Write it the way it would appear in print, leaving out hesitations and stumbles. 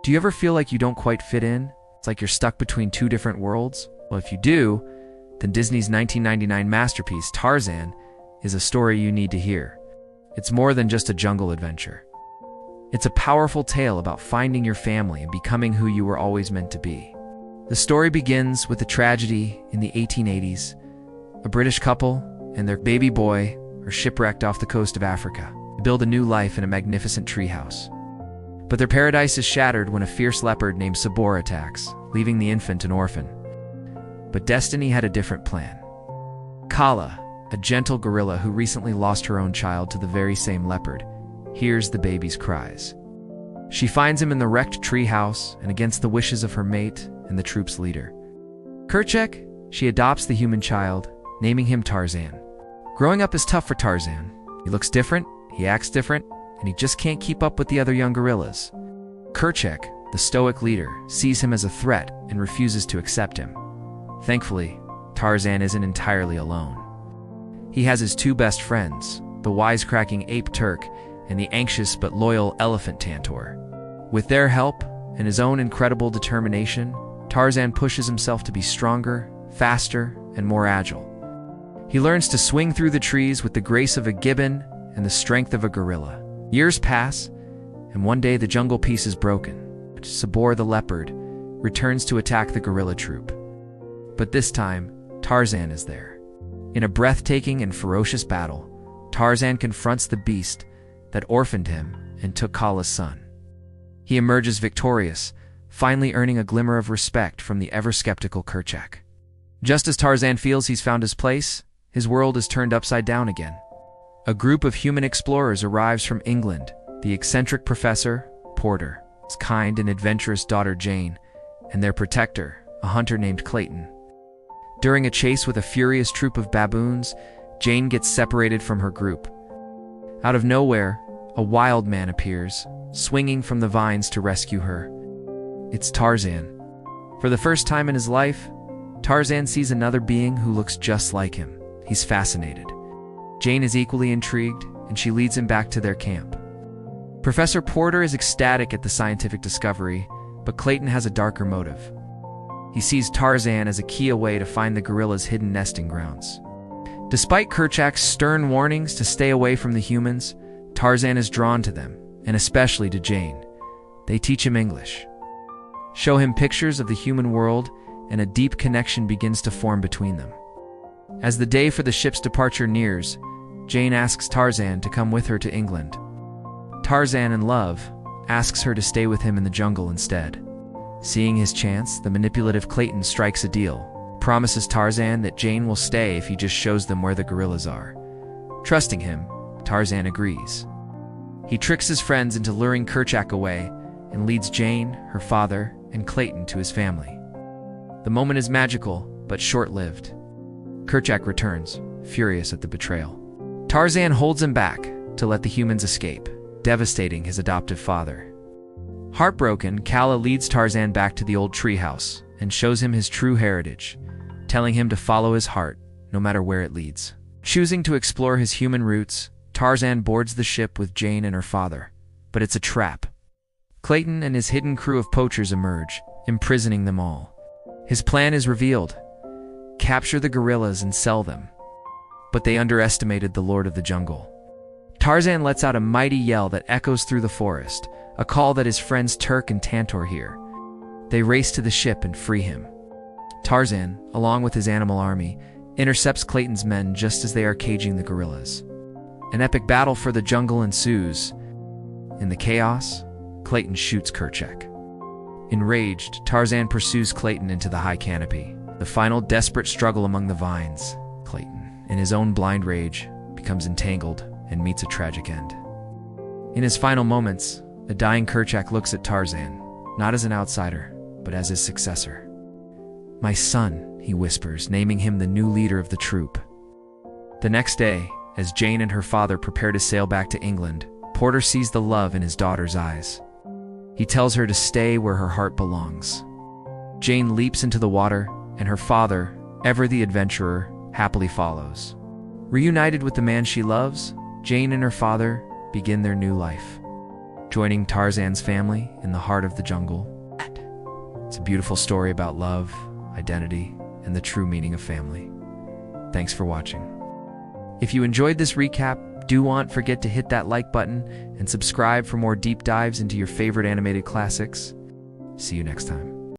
Do you ever feel like you don't quite fit in? It's like you're stuck between two different worlds? Well, if you do, then Disney's 1999 masterpiece, Tarzan, is a story you need to hear. It's more than just a jungle adventure. It's a powerful tale about finding your family and becoming who you were always meant to be. The story begins with a tragedy in the 1880s. A British couple and their baby boy are shipwrecked off the coast of Africa. They build a new life in a magnificent treehouse. But their paradise is shattered when a fierce leopard named Sabor attacks, leaving the infant an orphan. But destiny had a different plan. Kala, a gentle gorilla who recently lost her own child to the very same leopard, hears the baby's cries. She finds him in the wrecked treehouse, and against the wishes of her mate and the troop's leader, Kerchak, she adopts the human child, naming him Tarzan. Growing up is tough for Tarzan. He looks different, he acts different, and he just can't keep up with the other young gorillas. Kerchak, the stoic leader, sees him as a threat and refuses to accept him. Thankfully, Tarzan isn't entirely alone. He has his two best friends, the wisecracking ape Turk and the anxious but loyal elephant Tantor. With their help and his own incredible determination, Tarzan pushes himself to be stronger, faster, and more agile. He learns to swing through the trees with the grace of a gibbon and the strength of a gorilla. Years pass, and one day the jungle peace is broken. Sabor the leopard returns to attack the gorilla troop. But this time, Tarzan is there. In a breathtaking and ferocious battle, Tarzan confronts the beast that orphaned him and took Kala's son. He emerges victorious, finally earning a glimmer of respect from the ever-skeptical Kerchak. Just as Tarzan feels he's found his place, his world is turned upside down again. A group of human explorers arrives from England, the eccentric professor, Porter, his kind and adventurous daughter Jane, and their protector, a hunter named Clayton. During a chase with a furious troop of baboons, Jane gets separated from her group. Out of nowhere, a wild man appears, swinging from the vines to rescue her. It's Tarzan. For the first time in his life, Tarzan sees another being who looks just like him. He's fascinated. Jane is equally intrigued, and she leads him back to their camp. Professor Porter is ecstatic at the scientific discovery, but Clayton has a darker motive. He sees Tarzan as a key away to find the gorilla's hidden nesting grounds. Despite Kerchak's stern warnings to stay away from the humans, Tarzan is drawn to them, and especially to Jane. They teach him English, show him pictures of the human world, and a deep connection begins to form between them. As the day for the ship's departure nears, Jane asks Tarzan to come with her to England. Tarzan, in love, asks her to stay with him in the jungle instead. Seeing his chance, the manipulative Clayton strikes a deal, promises Tarzan that Jane will stay if he just shows them where the gorillas are. Trusting him, Tarzan agrees. He tricks his friends into luring Kerchak away and leads Jane, her father, and Clayton to his family. The moment is magical, but short-lived. Kerchak returns, furious at the betrayal. Tarzan holds him back to let the humans escape, devastating his adoptive father. Heartbroken, Kala leads Tarzan back to the old treehouse and shows him his true heritage, telling him to follow his heart, no matter where it leads. Choosing to explore his human roots, Tarzan boards the ship with Jane and her father, but it's a trap. Clayton and his hidden crew of poachers emerge, imprisoning them all. His plan is revealed: capture the gorillas and sell them. But they underestimated the Lord of the Jungle. Tarzan lets out a mighty yell that echoes through the forest, a call that his friends Turk and Tantor hear. They race to the ship and free him. Tarzan, along with his animal army, intercepts Clayton's men just as they are caging the gorillas. An epic battle for the jungle ensues. In the chaos, Clayton shoots Kerchak. Enraged, Tarzan pursues Clayton into the high canopy. The final desperate struggle among the vines, Clayton, in his own blind rage, becomes entangled and meets a tragic end. In his final moments, the dying Kerchak looks at Tarzan, not as an outsider, but as his successor. "My son," he whispers, naming him the new leader of the troop. The next day, as Jane and her father prepare to sail back to England, Porter sees the love in his daughter's eyes. He tells her to stay where her heart belongs. Jane leaps into the water, and her father, ever the adventurer, happily follows. Reunited with the man she loves, Jane and her father begin their new life. joining Tarzan's family in the heart of the jungle. It's a beautiful story about love, identity, and the true meaning of family. Thanks for watching. If you enjoyed this recap, don't forget to hit that like button and subscribe for more deep dives into your favorite animated classics. See you next time.